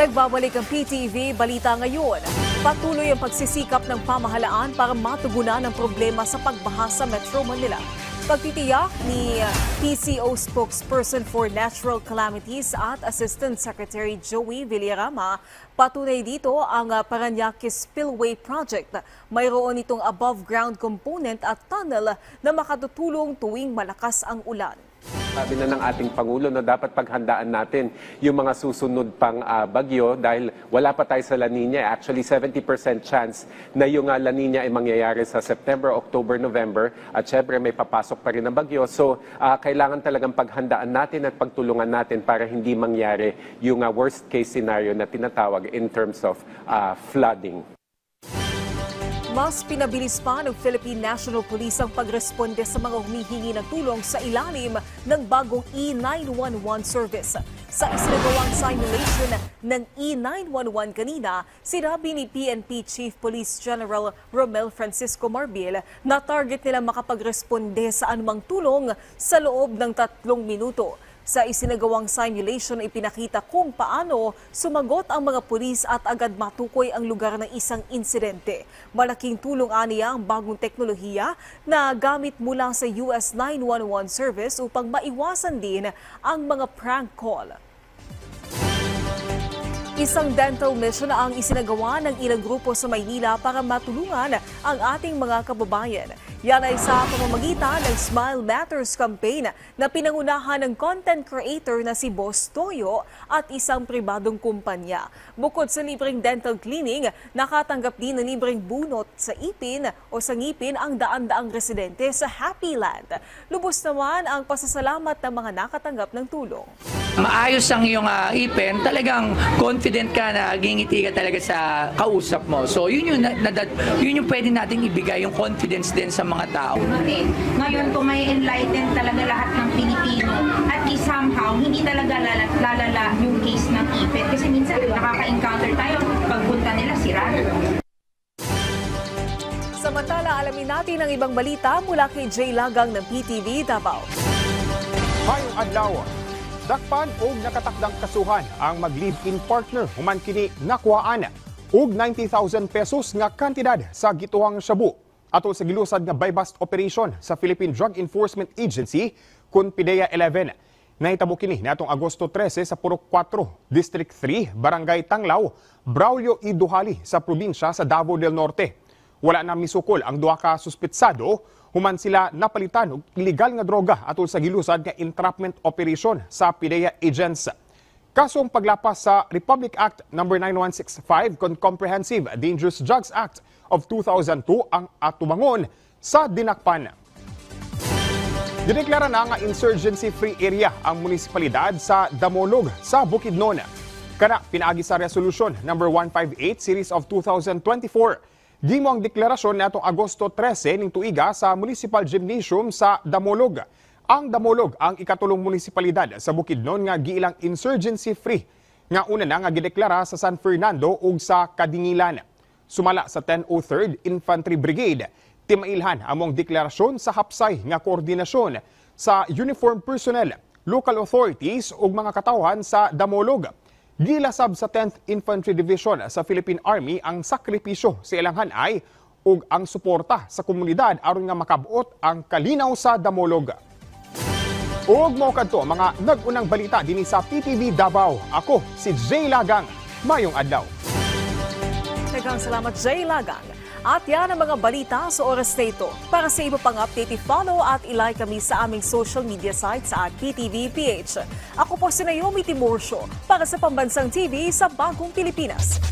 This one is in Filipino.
Nagbabalik ang PTV Balita ngayon. Patuloy ang pagsisikap ng pamahalaan para matugunan ang problema sa pagbaha sa Metro Manila. Pagtitiyak ni PCO Spokesperson for Natural Calamities at Assistant Secretary Joey Villarama, patunay dito ang Parañaque Spillway Project. Mayroon itong above-ground component at tunnel na makatutulong tuwing malakas ang ulan. Sabi na ng ating Pangulo na dapat paghandaan natin yung mga susunod pang bagyo dahil wala pa tayo sa La Nina. Actually, 70% chance na yung La Nina ay mangyayari sa September, October, November. At syempre, may papasok pa rin na bagyo. So, kailangan talagang paghandaan natin at pagtulungan natin para hindi mangyari yung worst case scenario na tinatawag in terms of flooding. Mas pinabilis pa ng Philippine National Police ang pagresponde sa mga humihingi ng tulong sa ilalim ng bagong E911 service. Sa isinagawang simulation ng E911 kanina, sinabi ni PNP Chief Police General Romel Francisco Marbil na target nila makapagresponde sa anumang tulong sa loob ng 3 minuto. Sa isinagawang simulation, ipinakita kung paano sumagot ang mga pulis at agad matukoy ang lugar ng isang insidente. Malaking tulong aniya ang bagong teknolohiya na gamit mula sa US 911 service upang maiwasan din ang mga prank call. Isang dental mission ang isinagawa ng ilang grupo sa Maynila para matulungan ang ating mga kababayan. Yan ay sa pamamagitan ng Smile Matters campaign na pinangunahan ng content creator na si Boss Toyo at isang pribadong kumpanya. Bukod sa libreng dental cleaning, nakatanggap din ng libreng bunot sa ipin o sa ngipin ang daan-daang residente sa Happy Land. Lubos naman ang pasasalamat ng mga nakatanggap ng tulong. Maayos ang iyong ipin, talagang confident ka na gingiti ka talaga sa kausap mo. So yun yung pwede nating ibigay, yung confidence din sa mga tao. Ngayon kung may enlighten talaga lahat ng Pilipino at somehow hindi talaga lalala yung case ng ipin. Kasi minsan nakaka-encounter tayo pagpunta nila sirado. Samantala, alamin natin ang ibang balita mula kay Jay Lagang ng PTV Davao. Mayong adlaw, dakpan og nakatakdang kasuhan ang mag-live-in partner human kini nakuhaan og 90,000 pesos nga kantidad sa gituhang shabu atol sa gilusad nga buy-bust operation sa Philippine Drug Enforcement Agency kun PDEA 11. Nahitabo kini niadtong Agosto 13 sa Purok 4, District 3, Barangay Tanglaw, Braulio y Duhali sa probinsya sa Davao del Norte. Wala na misukol ang duha ka suspetsado, human sila napalitan og illegal nga droga atol sa gilusad nga entrapment operation sa PDEA agents. Kasong paglapas sa Republic Act No. 9165 kon Comprehensive Dangerous Drugs Act of 2002 ang atubangon sa dinakpan. Dineklara na nga insurgency-free area ang munisipalidad sa Damolog sa Bukidnon. Kana pinaagi sa Resolution No. 158 Series of 2024. Gimo ang deklarasyon natong Agosto 13 ning tuiga sa Municipal Gymnasium sa Damolog. Ang Damolog ang ikatulong munisipalidad sa Bukidnon nga giilang insurgency-free nga una na nga gideklara sa San Fernando ug sa Kadingilan. Sumala sa 103rd Infantry Brigade, timailhan among deklarasyon sa hapsay nga koordinasyon sa uniformed personnel, local authorities ug mga katawhan sa Damolog. Gilasab sa 10th Infantry Division sa Philippine Army ang sakripisyo sa ilang hanay ug ang suporta sa komunidad aron nga makabuot ang kalinaw sa Damolog. Ug mao kadto mga nag-unang balita dinhi sa PTV Davao. Ako si Jay Lagang. Mayong adlaw. Daghang salamat, Jay Lagang. At yan ang mga balita sa oras na ito. Para sa iba pang update, i-follow at i-like kami sa aming social media sites at PTV PH. Ako po si Naomi Timorcio para sa Pambansang TV sa Bagong Pilipinas.